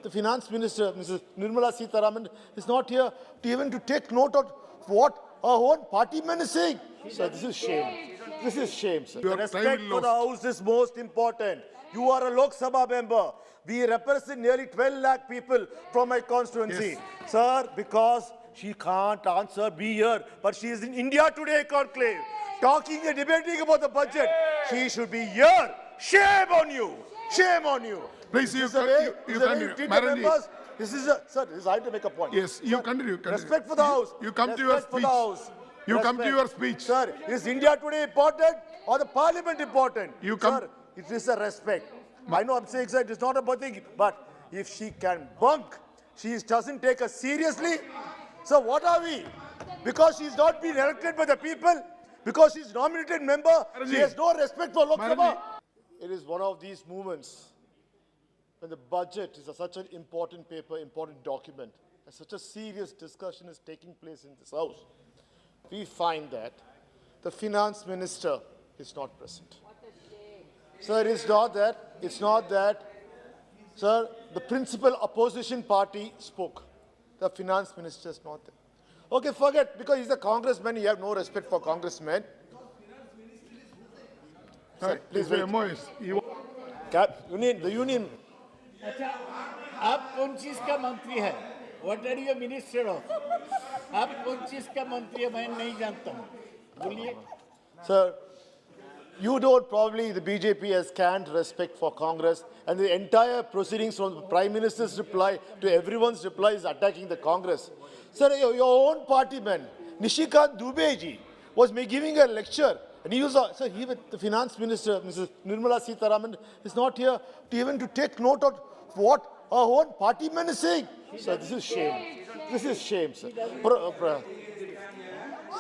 the finance minister, Mrs. Nirmala Sitharaman, is not here to take note of what our own party man is saying. Sir, this is shame. This is shame, sir. Your Respect time for the House is most important. You are a Lok Sabha member. We represent nearly 12 lakh people from my constituency. Yes. Sir, because she can't answer, be here, but she is in India Today conclave, talking and debating about the budget. She should be here. Shame on you. Shame on you. Please, you continue. Maranji. This is a, sir, I have to make a point. Yes, you continue. Respect for the House. You come to your speech. You come to your speech. Sir, is India Today important or the Parliament important? You come. Sir, it is a respect. I know I'm saying that it's not a bad thing, but if she can bunk, she doesn't take us seriously. So what are we? Because she's not been elected by the people, because she's nominated member, she has no respect for Lok Sabha. It is one of these moments when the budget is such an important paper, important document, and such a serious discussion is taking place in this House. We find that the finance minister is not present. Sir, it's not that, sir, the principal opposition party spoke. The finance minister is not there. Okay, forget, because he's a congressman, you have no respect for congressmen. Sir, please wait. The union. अच्छा, आप कौन चीज का मंत्री है? What are you minister of? आप कौन चीज का मंत्री है? मैं नहीं जानता हूँ. बोलिए. Sir, you don't probably, the BJP has scant respect for Congress, and the entire proceedings from the Prime Minister's reply to everyone's reply is attacking the Congress. Sir, your own party man, Nishikant Dubey ji, was giving a lecture, and he was, sir, the finance minister, Mrs. Nirmala Sitharaman, is not here to take note of what our own party man is saying. Sir, this is shame. This is shame, sir.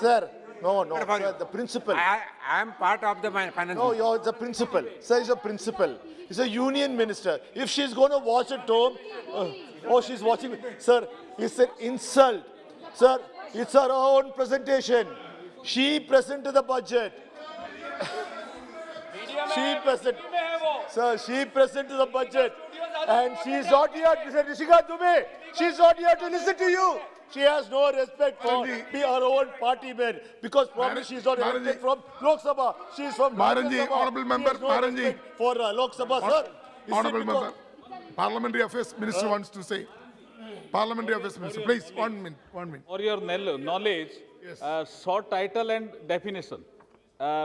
Sir, no, sir, the principal. I am part of the finance. No, you're the principal. Sir, he's a principal. He's a union minister. If she's going to watch at home, she's watching. Sir, it's an insult. Sir, it's her own presentation. She presented the budget. She presented the budget. And she's not here, Mr. Nishikant Dubey. She's not here to listen to you. She has no respect for her own party men, because probably she's not elected from Lok Sabha. She's from Maranji, honourable member, Maranji. For Lok Sabha, sir. Honourable member, Parliamentary Affairs Minister wants to say. Parliamentary Affairs Minister, please, 1 minute. For your knowledge, yes. Short title and definition.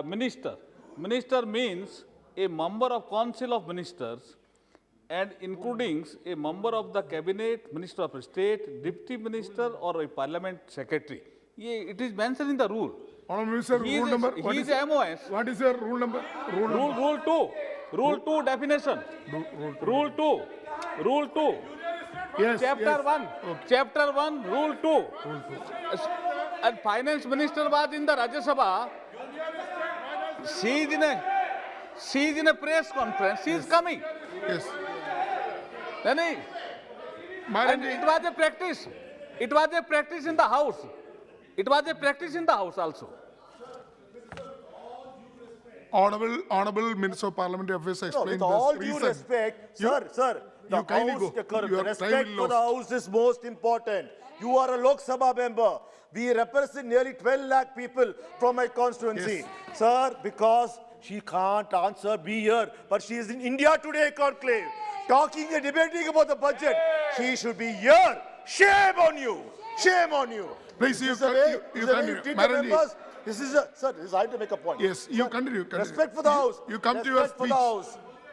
Minister. Minister means a member of Council of Ministers, and including a member of the cabinet, minister of state, deputy minister, or a parliament secretary. It is mentioned in the rule. Honourable Minister, rule number. He is MOS. What is your rule number? Rule 2. Rule 2 definition. Rule 2. Yes. Chapter 1. Okay. Chapter 1. Rule 2. And finance minister was in the Rajya Sabha. She is in a press conference. She is coming. Yes. And it was a practice. It was a practice in the House. It was a practice in the House also. Honourable Minister of Parliamentary Affairs explained with all this due reason. Respect, sir, the respect for the House is most important. You are a Lok Sabha member. We represent nearly 12 lakh people from my constituency. Yes. Sir, because she can't answer, be here, but she is in India Today conclave, talking and debating about the budget. She should be here. Shame on you. Shame on you. Please, you continue. Maranji. I have to make a point. Yes, you continue. Respect for the House. You come to your speech.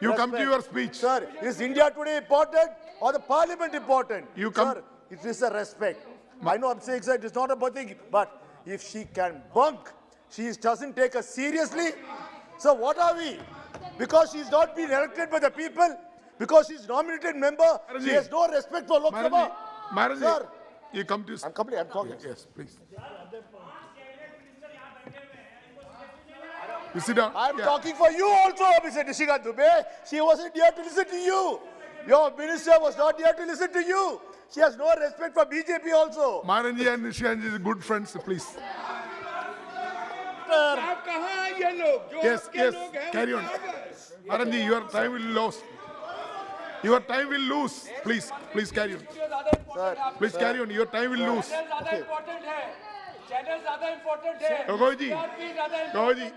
You come to your speech. Sir, is India Today important or the Parliament important? You come. Sir, it is a respect. I know I'm saying that it's not a bad thing, but if she can bunk, she doesn't take us seriously. So what are we? Because she's not been elected by the people, because she's nominated member, Maranji. she has no respect for Lok Sabha. Maranji, Sir, you come to... I'm talking. Yes, please. You sit down. I'm talking for you also, Mr. Nishikant Dubey. She wasn't here to listen to you. Your minister was not here to listen to you. She has no respect for BJP also. Maranji and Nishikant are good friends, please. आप कहाँ ये लोग? जो Yes, आपके yes, लोग हैं, carry on. वो कहाँ गए? Maranji, your time will be lost. Your time will lose. Please, please carry on. Please carry on. Your time will lose. Channel ज्यादा इम्पोर्टेंट है Gogoji, Gogoji,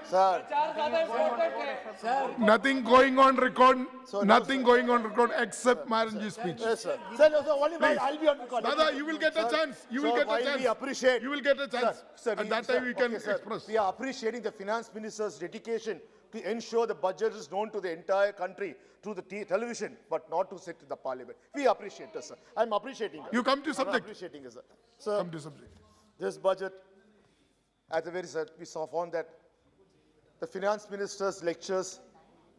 Sir, ज्यादा इम्पोर्टेंट है nothing going on record. So, no, Nothing going on record except Maranji's speech. yes, sir. Sir, no, sir, only Please. I'll be on record. Dada, you will get a Sir, chance. You will sir, get a while chance. we appreciate. You will get a chance. Sir, At that time, we can express. We are appreciating the finance minister's dedication to ensure the budget is known to the entire country through the television, but not to sit in the parliament. We appreciate it, sir. I'm appreciating it. You come to I'm subject. appreciating it, sir. Sir, Come to subject. this budget, at the very start, we found that the finance minister's lectures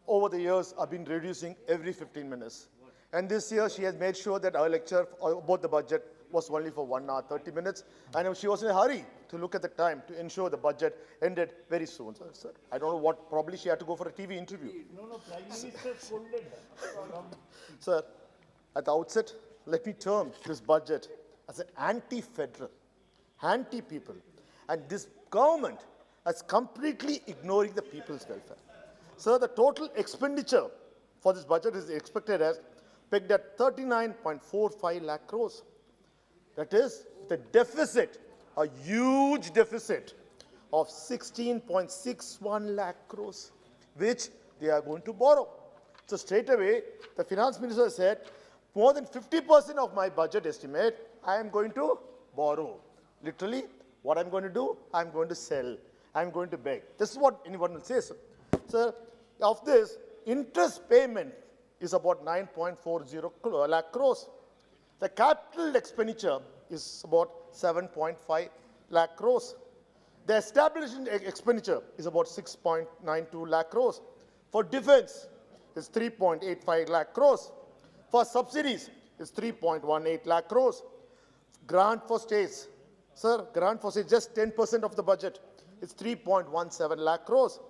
over the years have been reducing every 15 minutes. And this year, she has made sure that our lecture about the budget was only for 1 hour, 30 minutes. And she was in a hurry to look at the time to ensure the budget ended very soon. Sir, I don't know what, probably she had to go for a TV interview. No, Prime Minister scolded her. Sir, at the outset, let me term this budget as an anti-federal, anti-people. And this government is completely ignoring the people's welfare. Sir, the total expenditure for this budget is expected as pegged at 39.45 lakh crores. That is the deficit, a huge deficit of 16.61 lakh crores, which they are going to borrow. So straight away, the finance minister said, more than 50% of my budget estimate, I am going to borrow. Literally, what I'm going to do, I'm going to sell. I'm going to beg. This is what anyone will say, sir. Sir, of this, interest payment is about 9.40 lakh crores. The capital expenditure is about 7.5 lakh crores. The establishment expenditure is about 6.92 lakh crores. For defense, it's 3.85 lakh crores. For subsidies, it's 3.18 lakh crores. Grant for states, sir, grant for states, just 10% of the budget. It's 3.17 lakh crores.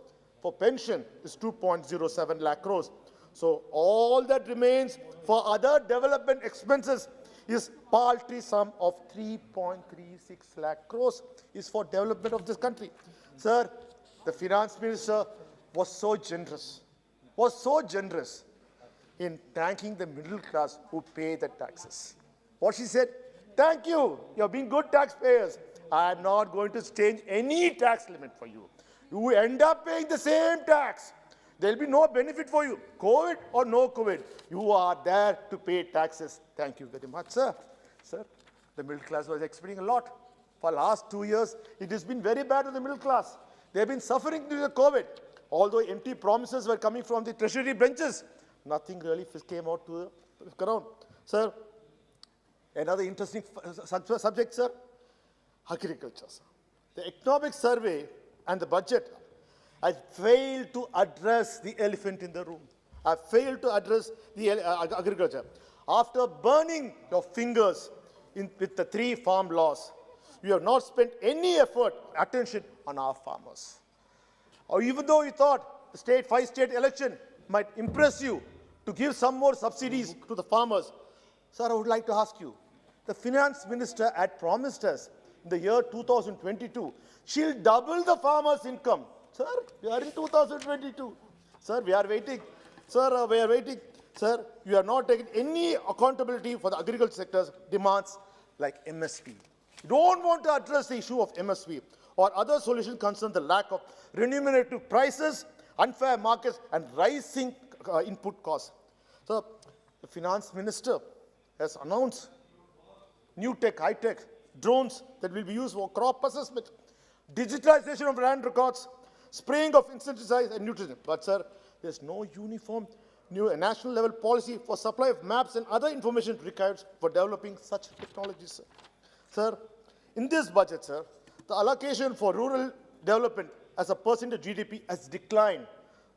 For pension, it's 2.07 lakh crores. So all that remains for other development expenses is paltry sum of 3.36 lakh crores is for development of this country. Sir, the finance minister was so generous in thanking the middle class who pay the taxes. What she said, thank you, you're being good taxpayers. I'm not going to change any tax limit for you. You end up paying the same tax. There'll be no benefit for you, COVID or no COVID. You are there to pay taxes. Thank you very much, sir. Sir, the middle class was expecting a lot. For the last 2 years, it has been very bad to the middle class. They've been suffering due to COVID. Although empty promises were coming from the treasury benches, nothing really came out to the ground. Sir, another interesting subject, sir, agriculture, sir. The economic survey and the budget has failed to address the elephant in the room. Have failed to address the agriculture. After burning your fingers with the 3 farm laws, you have not spent any effort, attention on our farmers. Or even though you thought the 5 state election might impress you to give some more subsidies to the farmers, sir, I would like to ask you, the finance minister had promised us in the year 2022, she'll double the farmers' income. Sir, we are in 2022. Sir, we are waiting. Sir, we are waiting. Sir, you are not taking any accountability for the agriculture sector's demands like MSP. You don't want to address the issue of MSP or other solutions concern the lack of remunerative prices, unfair markets, and rising input costs. So, the finance minister has announced new tech, high-tech, drones that will be used for crop assessment, digitalization of land records, spraying of insecticides and nutrition. But, sir, there's no uniform new national level policy for supply of maps and other information required for developing such technologies, sir. Sir, in this budget, sir, the allocation for rural development as a percent of GDP has declined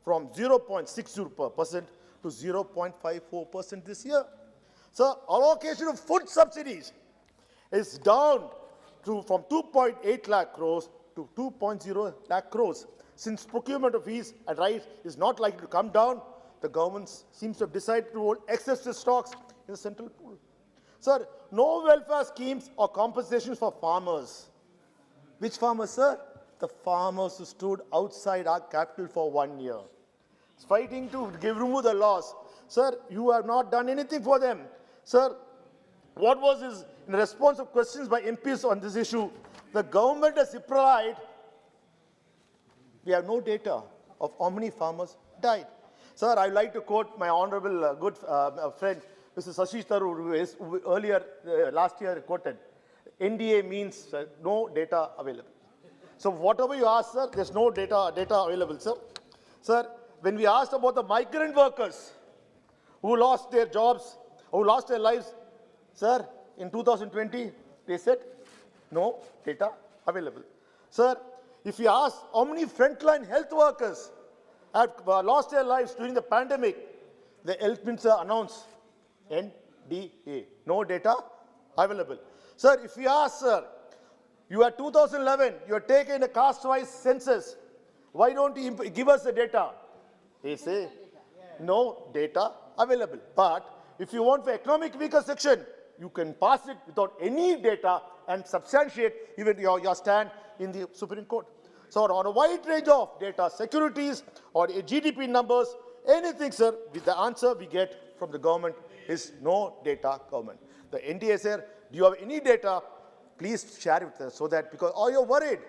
from 0.60% to 0.54% this year. Sir, allocation of food subsidies is down from 2.8 lakh crores to 2.0 lakh crores. Since procurement of fees and rice is not likely to come down, the government seems to have decided to hold excessive stocks in the central pool. Sir, no welfare schemes or compensations for farmers. Which farmers, sir? The farmers who stood outside our capital for 1 year, fighting to remove the laws. Sir, you have not done anything for them. Sir, what was his, in response to questions by MPs on this issue, the government has replied, we have no data of how many farmers died. Sir, I would like to quote my honorable good friend, Mr. Sashi Tharoor, who earlier last year quoted, NDA means no data available. So whatever you ask, sir, there's no data available, sir. Sir, when we asked about the migrant workers who lost their jobs, who lost their lives, sir, in 2020, they said no data available. Sir, if you ask how many frontline health workers have lost their lives during the pandemic, the health minister announced NDA, no data available. Sir, if you ask, sir, you are 2011, you are taking a caste-wise census, why don't you give us the data? They say, no data available. But if you want for economic weaker section, you can pass it without any data and substantiate even your stand in the Supreme Court. So on a wide range of data securities or GDP numbers, anything, sir, with the answer we get from the government is no data government. The NDA, sir, do you have any data? Please share it with us so that, because all you're worried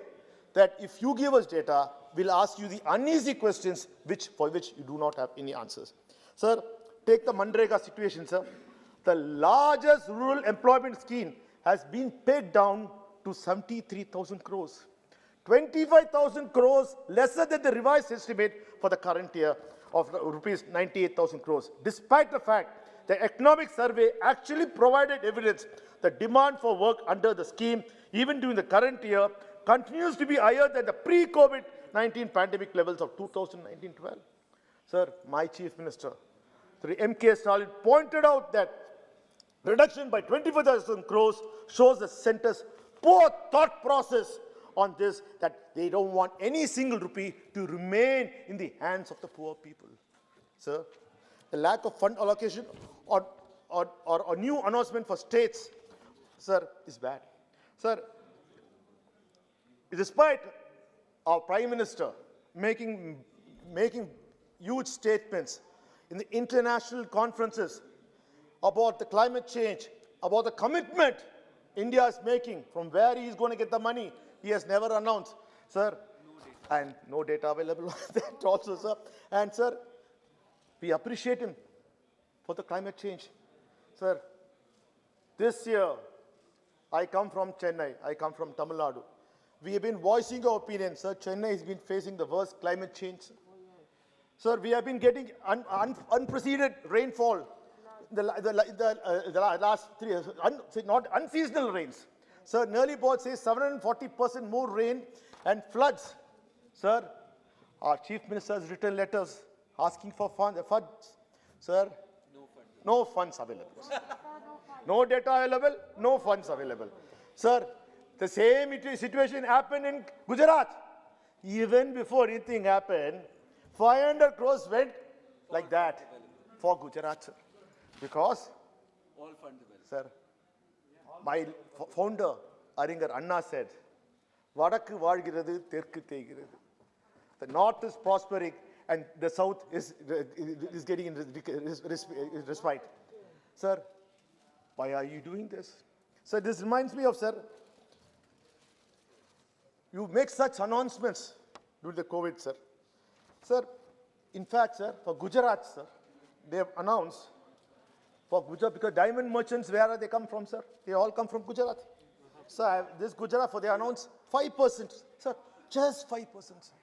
that if you give us data, we'll ask you the uneasy questions for which you do not have any answers. Sir, take the Mandrega situation, sir. The largest rural employment scheme has been paid down to 73,000 crores. 25,000 crores lesser than the revised estimate for the current year of rupees 98,000 crores. Despite the fact the economic survey actually provided evidence the demand for work under the scheme, even during the current year, continues to be higher than the pre-COVID-19 pandemic levels of 2019-12. Sir, my Chief Minister, Sri M.K. Stalin pointed out that reduction by 25,000 crores shows the centre's poor thought process on this, that they don't want any single rupee to remain in the hands of the poor people. Sir, the lack of fund allocation or a new announcement for states, sir, is bad. Sir, despite our Prime Minister making huge statements in the international conferences about the climate change, about the commitment India is making, from where he is going to get the money, he has never announced. Sir, and no data available on that also, sir. And sir, we appreciate him for the climate change. Sir, this year, I come from Chennai, I come from Tamil Nadu. We have been voicing our opinion, sir. Chennai has been facing the worst climate change. Sir, we have been getting unprecedented rainfall the last 3 years, not unseasonal rains. Sir, Nerli board says 740% more rain and floods. Sir, our Chief Minister has written letters asking for funds. Sir, no funds available. No data available, no funds available. Sir, the same situation happened in Gujarat. Even before anything happened, 500 crores went like that for Gujarat, sir. Because, all funds available. Sir, my founder, Aringar Anna, said, Vadakku vaalgirathu, Terkku theigirathu. The north is prospering and the south is getting in respite. Sir, why are you doing this? Sir, this reminds me of, sir, you make such announcements during the COVID, sir. Sir, in fact, sir, for Gujarat, sir, they have announced for Gujarat, because diamond merchants, where are they come from, sir? They all come from Gujarat. Sir, this Gujarat, they announced 5%, sir, just 5%, sir.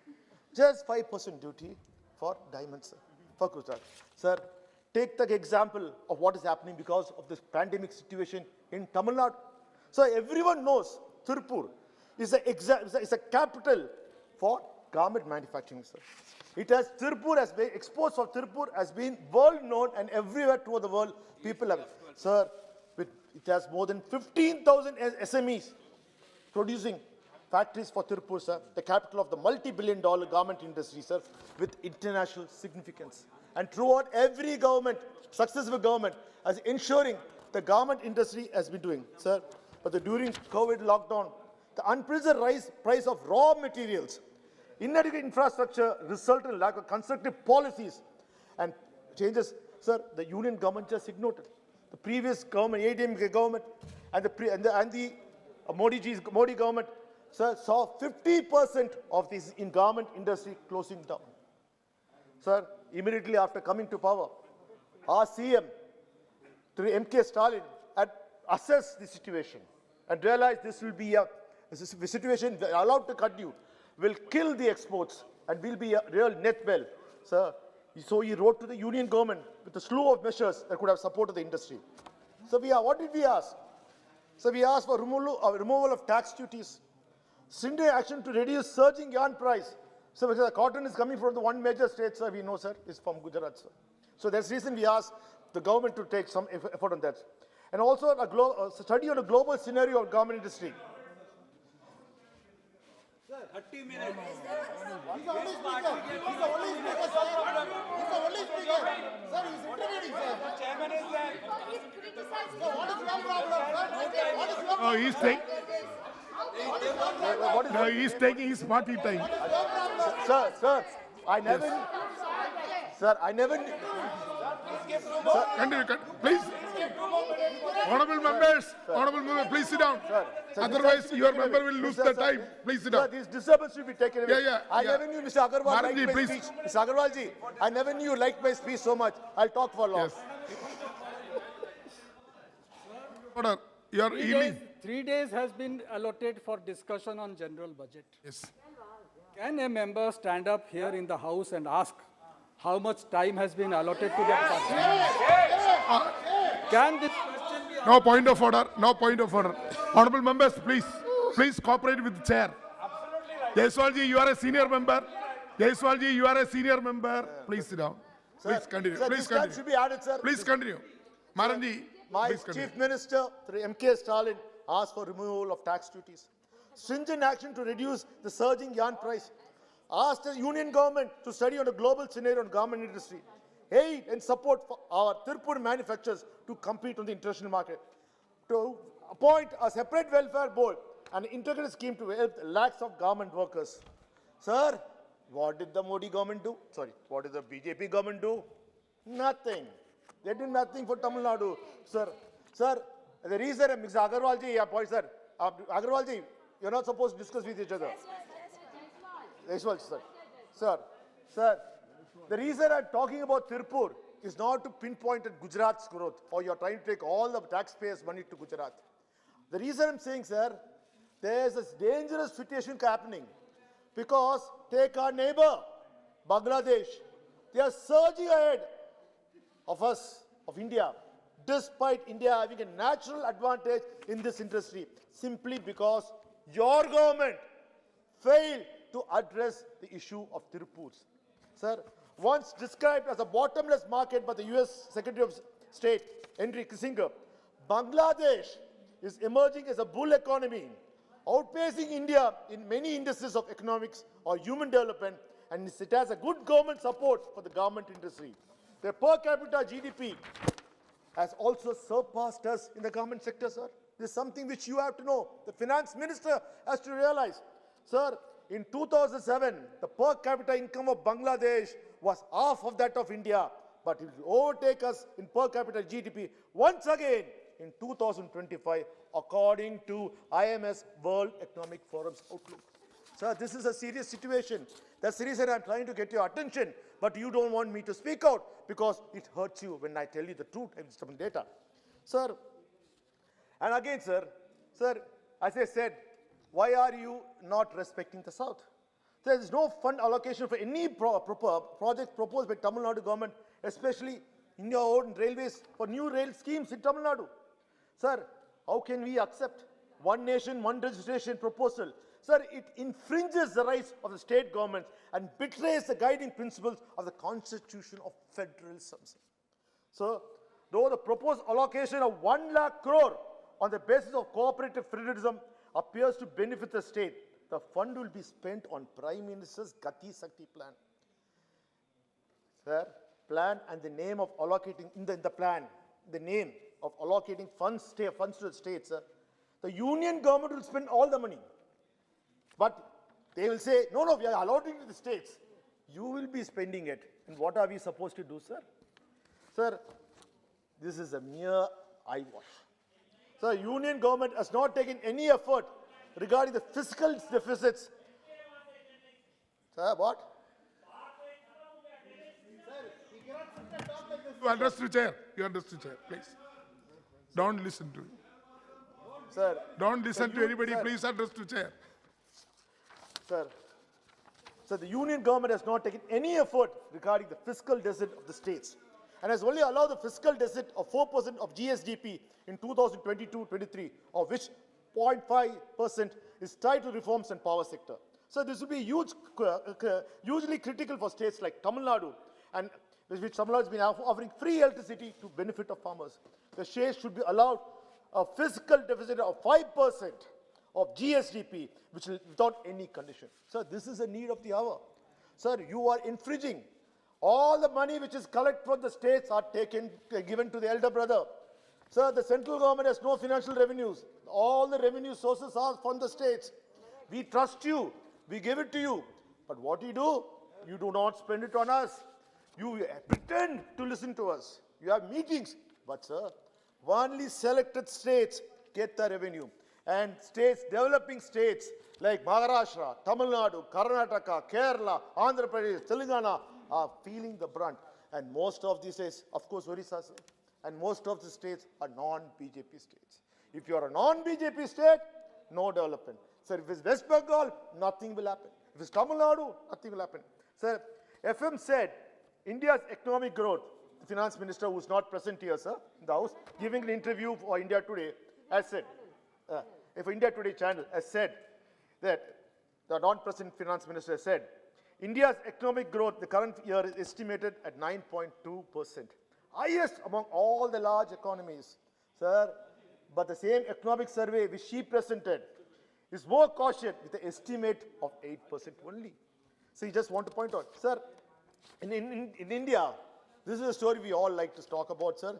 Just 5% duty for diamonds, sir, for Gujarat. Sir, take the example of what is happening because of this pandemic situation in Tamil Nadu. So everyone knows Tirupur is a capital for garment manufacturing, sir. It has exports of Tirupur has been world known, and everywhere throughout the world people have. Sir, it has more than 15,000 SMEs producing factories for Tirupur, sir, the capital of the multi-billion-dollar garment industry, sir, with international significance. And throughout every government, successive government, as ensuring the garment industry has been doing, sir. But during COVID lockdown, the unprecedented price of raw materials, inadequate infrastructure resulted in lack of constructive policies and changes Sir, the union government just ignored it. The previous government, ADM government, and the Modi government, sir, saw 50% of this in garment industry closing down. Sir, immediately after coming to power, our CM, through MK Stalin, had assessed the situation and realized this will be a situation allowed to continue, will kill the exports and will be a real net well. Sir, so he wrote to the union government with a slew of measures that could have supported the industry. So what did we ask? So we asked for removal of tax duties, stringent action to reduce surging yarn price. So the cotton is coming from the one major state, sir, we know, sir, is from Gujarat, sir. So that's the reason we asked the government to take some effort on that. And also a study on a global scenario of garment industry. Sir, 30 minutes. He's the only speaker. He's the only speaker, sir. He's the only speaker. Sir, he's intervening, sir. The chairman is there. He's criticizing. Sir, what is your problem, sir? What is your Oh, he's taking. What is No, he's taking his party time. Sir, I never. Sir, I never. Continue, please. Honorable members, please sit down. Sir, Otherwise, your member will lose the time. Please sit Sir, down. this disturbance should be taken away. Yeah. I never knew Mr. Agarwal liked Maranji, my please. speech. Mr. Agarwal ji, I never knew you liked my speech so much. I'll talk for long. Yes. Order. You are yielding. 3 days has been allotted for discussion on general budget. Yes. Can a member stand up here in the house and ask how much time has been allotted to that party? Can this question be No point of order. No point of order. Honorable members, please cooperate with the chair. Jaiswalji, you are a senior member. Jaiswalji, you are a senior member. Please sit down. Please continue. Sir, Please this time continue. should be added, sir. Please continue. Maranji, My please continue. Chief Minister, through MK Stalin, asked for removal of tax duties. Stringent action to reduce the surging yarn price. Asked the union government to study on a global scenario on garment industry. Aid and support for our Tirupur manufacturers to compete on the international market. To appoint a separate welfare board and integrated scheme to help lakhs of garment workers. Sir, what did the Modi government do? Sorry, what did the BJP government do? Nothing. They did nothing for Tamil Nadu. Sir, the reason, Mr. Agarwal ji, sir, Agarwal ji, you're not supposed to discuss with each other. Jaiswal, sir, the reason I'm talking about Tirupur is not to pinpoint at Gujarat's growth, or you're trying to take all the taxpayers' money to Gujarat. The reason I'm saying, sir, there's a dangerous situation happening because take our neighbor, Bangladesh. They are surging ahead of us, of India, despite India having a natural advantage in this industry, simply because your government failed to address the issue of Tirupurs. Sir, once described as a bottomless market by the US Secretary of State, Henry Kissinger, Bangladesh is emerging as a bull economy, outpacing India in many indices of economics or human development, and it has a good government support for the garment industry. Their per capita GDP has also surpassed us in the garment sector, sir. This is something which you have to know. The finance minister has to realize. Sir, in 2007, the per capita income of Bangladesh was half of that of India, but it will overtake us in per capita GDP once again in 2025, according to IMS World Economic Forum's outlook. Sir, this is a serious situation. That's the reason I'm trying to get your attention, but you don't want me to speak out because it hurts you when I tell you the truth and some data. Sir, and again, sir, as I said, why are you not respecting the South? There is no fund allocation for any project proposed by Tamil Nadu government, especially in your own railways for new rail schemes in Tamil Nadu. Sir, how can we accept one nation, one registration proposal? Sir, it infringes the rights of the state governments and betrays the guiding principles of the Constitution of Federalism. So, though the proposed allocation of 1 lakh crore on the basis of cooperative federalism appears to benefit the state, the fund will be spent on Prime Minister's Gati Sakti plan. Sir, plan and the name of allocating, in the plan, the name of allocating funds to the states, sir, the union government will spend all the money. But they will say, no, we are allotting to the states. You will be spending it. And what are we supposed to do, sir? Sir, this is a mere eyewash. Sir, union government has not taken any effort regarding the fiscal deficits. Sir, what? You address to chair. You address to chair, please. Don't listen to him. Sir, Don't listen to anybody. sir. Please address to chair. Sir, the union government has not taken any effort regarding the fiscal deficit of the states and has only allowed the fiscal deficit of 4% of GSDP in 2022-23, of which 0.5% is tied to reforms in power sector. So this will be hugely critical for states like Tamil Nadu, and which Tamil Nadu has been offering free electricity to benefit of farmers. The states should be allowed a fiscal deficit of 5% of GSDP, which will, without any condition. Sir, this is a need of the hour. Sir, you are infringing. All the money which is collected from the states are given to the elder brother. Sir, the central government has no financial revenues. All the revenue sources are from the states. We trust you. We give it to you. But what you do not spend it on us. You pretend to listen to us. You have meetings. But sir, only selected states get the revenue. And states, developing states like Maharashtra, Tamil Nadu, Karnataka, Kerala, Andhra Pradesh, Telangana are feeling the brunt. And most of these states, of course, Orissa, sir, and most of the states are non-BJP states. If you are a non-BJP state, no development. Sir, if it's West Bengal, nothing will happen. If it's Tamil Nadu, nothing will happen. Sir, FM said India's economic growth, the finance minister who is not present here, sir, in the house, giving an interview for India Today, has said, if India Today channel has said that the non-present finance minister has said, India's economic growth the current year is estimated at 9.2%. Highest among all the large economies, sir. But the same economic survey which she presented is more cautious with an estimate of 8% only. So you just want to point out, sir, in India, this is a story we all like to talk about, sir.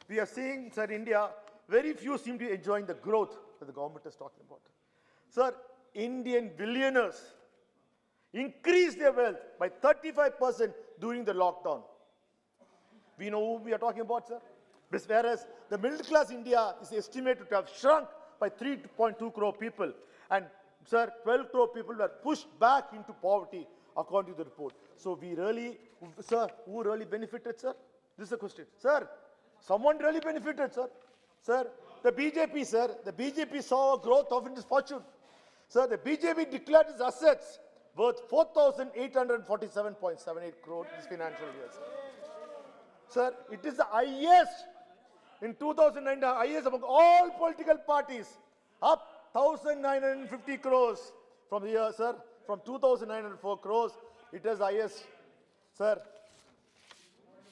We are seeing, sir, India, very few seem to be enjoying the growth that the government is talking about. Sir, Indian billionaires increased their wealth by 35% during the lockdown. We know who we are talking about, sir. Whereas the middle class India is estimated to have shrunk by 3.2 crore people. And, sir, 12 crore people were pushed back into poverty, according to the report. So we really, sir, who really benefited, sir? This is the question. Sir, someone really benefited, sir. Sir, the BJP, sir, the BJP saw a growth of its fortune. Sir, the BJP declared its assets worth 4,847.78 crore this financial year, sir. Sir, it is the highest in 2009, the highest among all political parties, up 1,950 crores from the year, sir, from 2,904 crores, it is highest, sir.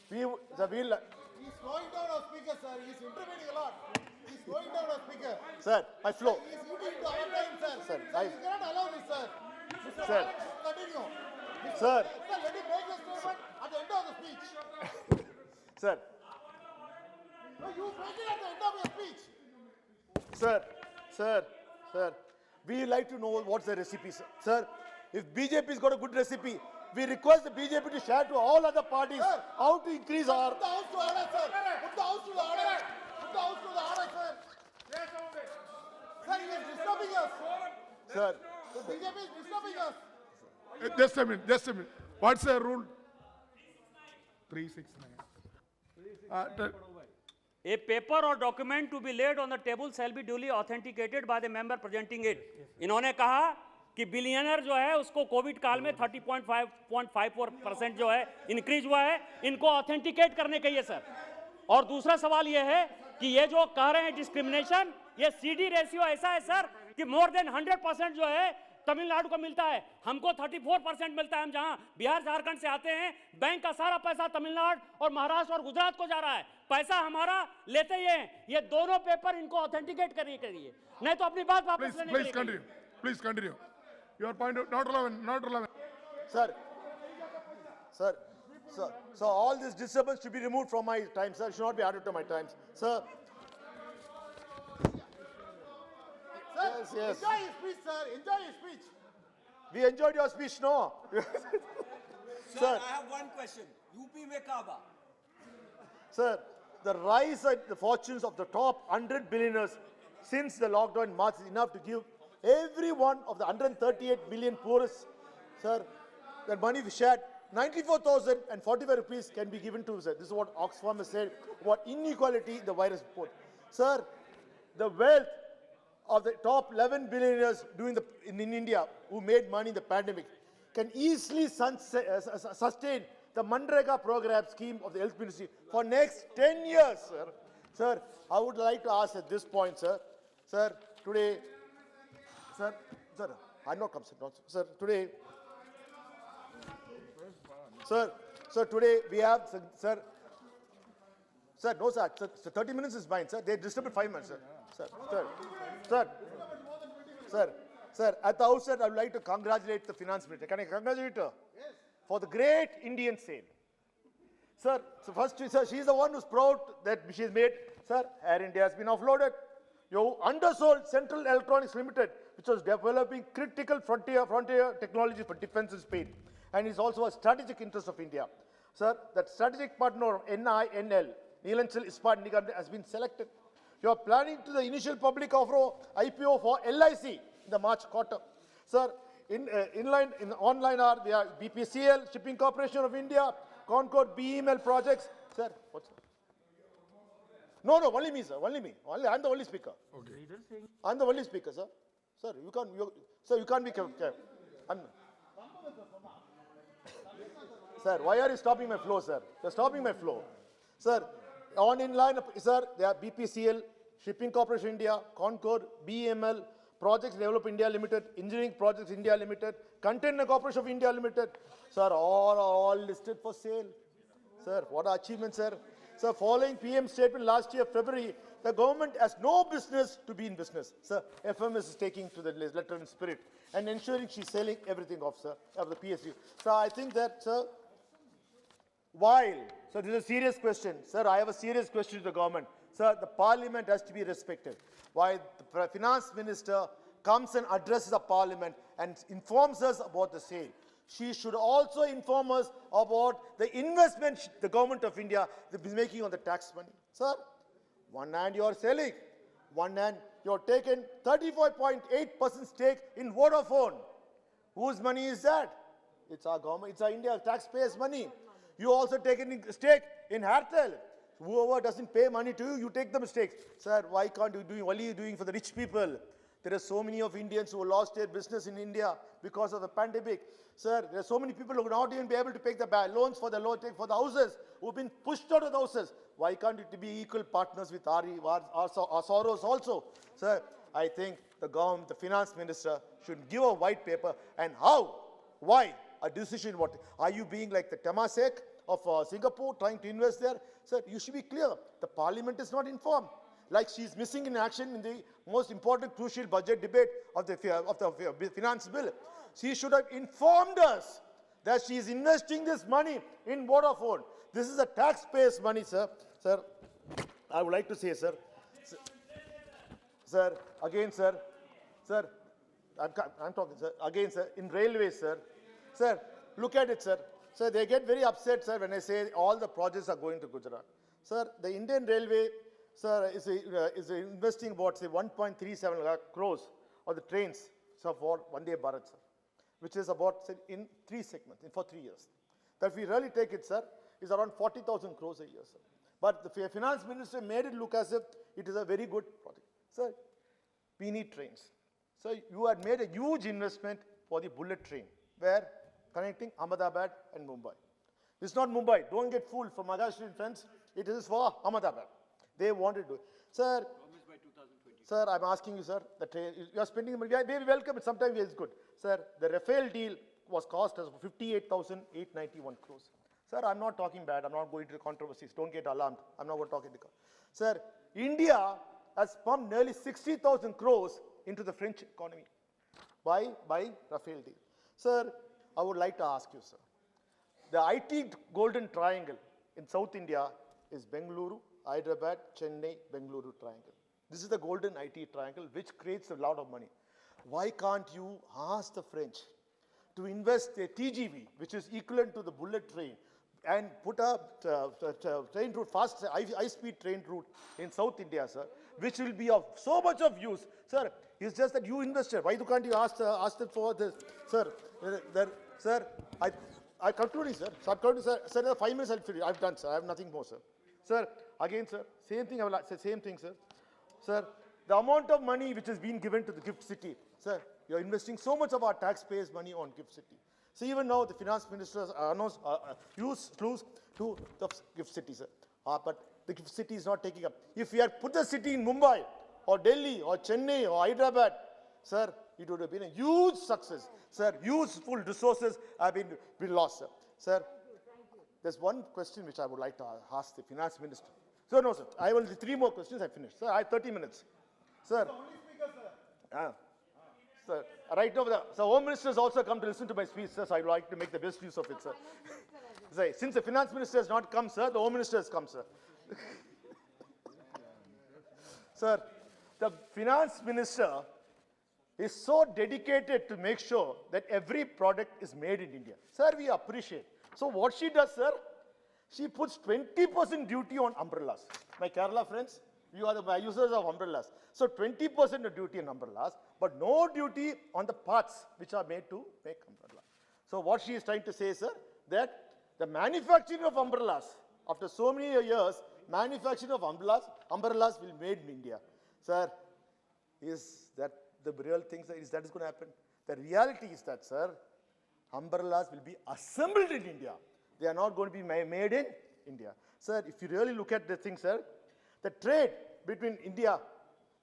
He's slowing down our speaker, sir. He's intervening a lot. He's slowing down our speaker. Sir, my flow. He's eating into our time, sir. Sir, You cannot allow this, sir. Mr. Sir. Maran, continue. Sir. Sir, let him make the statement at the end of the speech. Sir, No, you make it at the end of your speech. sir, we like to know what's the recipe, sir. Sir, if BJP's got a good recipe, we request the BJP to share to all other parties Sir. how to increase our... Put the house to order, sir. Put the house to the order. Put the house to the order, sir. Sir, he is disturbing us. Sir, The BJP is disturbing us. Just a minute, just a minute. What's the rule? 369. A paper or document to be laid on the table shall be duly authenticated by the member presenting it. इन्होंने कहा कि billionaire जो है उसको Covid काल में 30.54% जो है इंक्रीज हुआ है, इनको ऑथेंटिकेट करने का ये सर। और दूसरा सवाल ये है कि ये जो कह रहे हैं डिस्क्रिमिनेशन, ये सीडी रेशियो ऐसा है सर कि मोर देन 100% जो है तमिलनाडु को मिलता है, हमको 34% मिलता है। हम जहां बिहार झारखंड से आते हैं, बैंक का सारा पैसा तमिलनाडु और महाराष्ट्र और गुजरात को जा रहा है, पैसा हमारा लेते ही हैं। ये दोनों पेपर इनको ऑथेंटिकेट करने के लिए, नहीं तो अपनी बात वापस लेने के लिए। Please continue. Your point not relevant, not relevant. sir, all this disturbance should be removed from my time, sir. It should not be added to my times. Sir, Sir, yes. enjoy his speech, sir. Enjoy his speech. we enjoyed your speech, no? Sir, I have one question. UP में काबा Sir, the rise in the fortunes of the top 100 billionaires since the lockdown in March is enough to give every one of the 138 billion poorest, sir, that money we shared, 94,045 rupees can be given to, sir. This is what Oxfam has said about inequality in the virus report. Sir, the wealth of the top 11 billionaires in India who made money in the pandemic can easily sustain the Manrega program scheme of the health ministry for next 10 years, sir. Sir, I would like to ask at this point, sir, today, I'm not come, sir, today, today we have, no, sir, 30 minutes is fine, sir. They disturbed 5 minutes, sir. Sir, at the outset, I would like to congratulate the finance minister. Can I congratulate her? Yes. For the great Indian sale. Sir, so first, sir, she is the one who's proud that she has made, sir, Air India has been offloaded. You undersold Central Electronics Limited, which was developing critical frontier technology for defense in Spain, and is also a strategic interest of India. Sir, that strategic partner of NINL, Neelanchal Ispat Nigam, has been selected. You are planning to the initial public offer IPO for LIC in the March quarter. Sir, online are the BPCL, Shipping Corporation of India, Concord BEML projects. Sir, what's that? No, only me, sir, only me. I'm the only speaker. Okay. I'm the only speaker, sir. Sir, you can't be careful. Sir, why are you stopping my flow, sir? You're stopping my flow. Sir, on in line, sir, they are BPCL, Shipping Corporation India, Concord, BEML, Projects Develop India Limited, Engineering Projects India Limited, Container Corporation of India Limited. Sir, all listed for sale. Sir, what are achievements, sir? Sir, following PM statement last year, February, the government has no business to be in business. Sir, FMS is taking to the letter in spirit and ensuring she's selling everything off, sir, of the PSU. So I think that, sir, so this is a serious question. Sir, I have a serious question to the government. Sir, the parliament has to be respected. While the finance minister comes and addresses the parliament and informs us about the sale, she should also inform us about the investment the government of India is making on the tax money. Sir, one hand you are selling, one hand you are taken 35.8% stake in Vodafone. Whose money is that? It's our government, it's our India taxpayers' money. You also taken a stake in Airtel. Whoever doesn't pay money to you, you take the mistakes. Sir, why can't you do, what are you doing for the rich people? There are so many of Indians who lost their business in India because of the pandemic. Sir, there are so many people who will not even be able to pay the loans for the houses, who have been pushed out of the houses. Why can't it be equal partners with our sorrows also? Sir, I think the government, the finance minister should give a white paper. And how? Why? A decision what? Are you being like the Temasek of Singapore trying to invest there? Sir, you should be clear. The parliament is not informed. Like she's missing in action in the most important crucial budget debate of the finance bill. She should have informed us that she is investing this money in Vodafone. This is a taxpayers' money, sir. Sir, I would like to say, sir. Sir, again, sir. Sir, I'm talking, sir. Again, sir, in railways, sir. Sir, look at it, sir. Sir, they get very upset, sir, when I say all the projects are going to Gujarat. Sir, the Indian Railway, sir, is investing about, say, 1.37 lakh crores on the trains, sir, for Vande Bharat, sir, which is about, say, in 3 segments, for 3 years. That if we really take it, sir, is around 40,000 crores a year, sir. But the finance minister made it look as if it is a very good project. Sir, we need trains. So you had made a huge investment for the bullet train, where connecting Ahmedabad and Mumbai. It's not Mumbai. Don't get fooled for Maharashtrian friends. It is for Ahmedabad. They wanted to. Sir, sir, I'm asking you, sir, the train, you are spending money. We welcome it. Sometimes it's good. Sir, the Rafale deal was cost us 58,891 crores. Sir, I'm not talking bad. I'm not going to the controversies. Don't get alarmed. I'm not going to talk in the car. Sir, India has pumped nearly 60,000 crores into the French economy by Rafale deal. Sir, I would like to ask you, sir. The IT golden triangle in South India is Bengaluru, Hyderabad, Chennai, Bengaluru triangle. This is the golden IT triangle which creates a lot of money. Why can't you ask the French to invest a TGV, which is equivalent to the bullet train, and put a train route, fast, high-speed train route in South India, sir, which will be of so much of use. Sir, it's just that you invested. Why can't you ask them for this? Sir, sir, I concluding, sir. So I'm concluding, sir. Sir, 5 minutes I'll finish. I've done, sir. I have nothing more, sir. Sir, again, sir, same thing. I will say same thing, sir. Sir, the amount of money which has been given to the gift city, sir, you're investing so much of our taxpayers' money on gift city. So even now, the finance minister has announced use clues to the gift city, sir. But the gift city is not taking up. If we had put the city in Mumbai or Delhi or Chennai or Hyderabad, sir, it would have been a huge success. Sir, useful resources have been lost, sir. Sir, there's one question which I would like to ask the finance minister. Sir, no, sir. I will 3 more questions. I finished. Sir, I have 30 minutes. Sir. Sir, right now, the Home Minister has also come to listen to my speech, sir, so I would like to make the best use of it, sir. Sir, since the Finance Minister has not come, sir, the Home Minister has come, sir. Sir, the Finance Minister is so dedicated to make sure that every product is made in India. Sir, we appreciate. So what she does, sir, she puts 20% duty on umbrellas. My Kerala friends, you are the users of umbrellas. So 20% of duty on umbrellas, but no duty on the parts which are made to make umbrella. So what she is trying to say, sir, that the manufacturing of umbrellas, after so many years, manufacturing of umbrellas will be made in India. Sir, is that the real thing, sir? Is that is going to happen? The reality is that, sir, umbrellas will be assembled in India. They are not going to be made in India. Sir, if you really look at the thing, sir, the trade between India,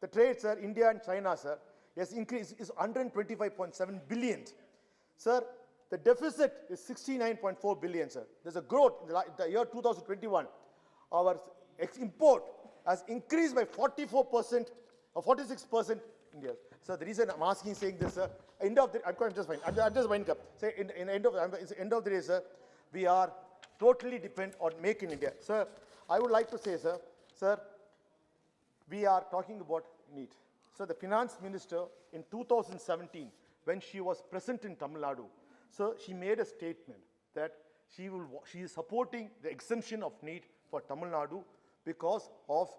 sir, India and China, sir, has increased, is 125.7 billion. Sir, the deficit is 69.4 billion, sir. There's a growth in the year 2021. Our import has increased by 44% or 46% India. So the reason I'm asking, saying this, sir, I'm just winding up. Say, in end of the day, sir, we are totally dependent on Make in India. Sir, I would like to say, sir, we are talking about NEET. So the finance minister in 2017, when she was present in Tamil Nadu, so she made a statement that she is supporting the exemption of NEET for Tamil Nadu because of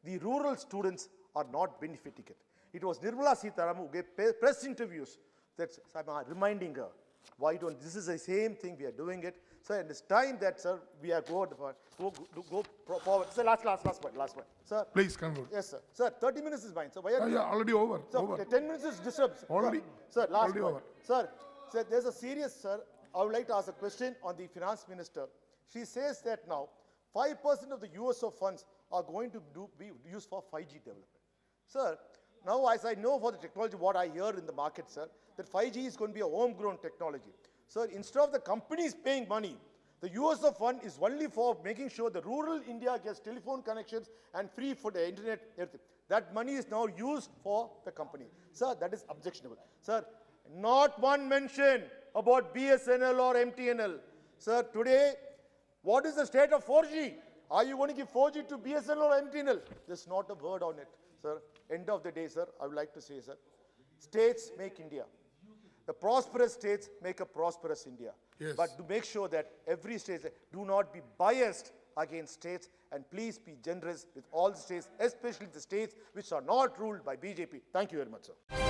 the rural students are not benefiting it. It was Nirmala Sitharaman who gave press interviews that I'm reminding her, why don't, this is the same thing, we are doing it. So it's time that, sir, we are go forward. Sir, last point. Sir. Please conclude. Yes, sir. Sir, 30 minutes is mine. So why are you? Yeah, already over. Sir, over. 10 minutes is disturbed. Already. Sir, last already point. over. Sir, there's a serious, sir, I would like to ask a question on the finance minister. She says that now 5% of the USO funds are going to be used for 5G development. Sir, now as I know for the technology, what I hear in the market, sir, that 5G is going to be a homegrown technology. Sir, instead of the companies paying money, the USO fund is only for making sure the rural India gets telephone connections and free for the internet, everything. That money is now used for the company. Sir, that is objectionable. Sir, not one mention about BSNL or MTNL. Sir, today, what is the state of 4G? Are you going to give 4G to BSNL or MTNL? There's not a word on it, sir. End of the day, sir, I would like to say, sir, states make India. The prosperous states make a prosperous India. Yes. But to make sure that every state do not be biased against states, and please be generous with all the states, especially the states which are not ruled by BJP. Thank you very much, sir.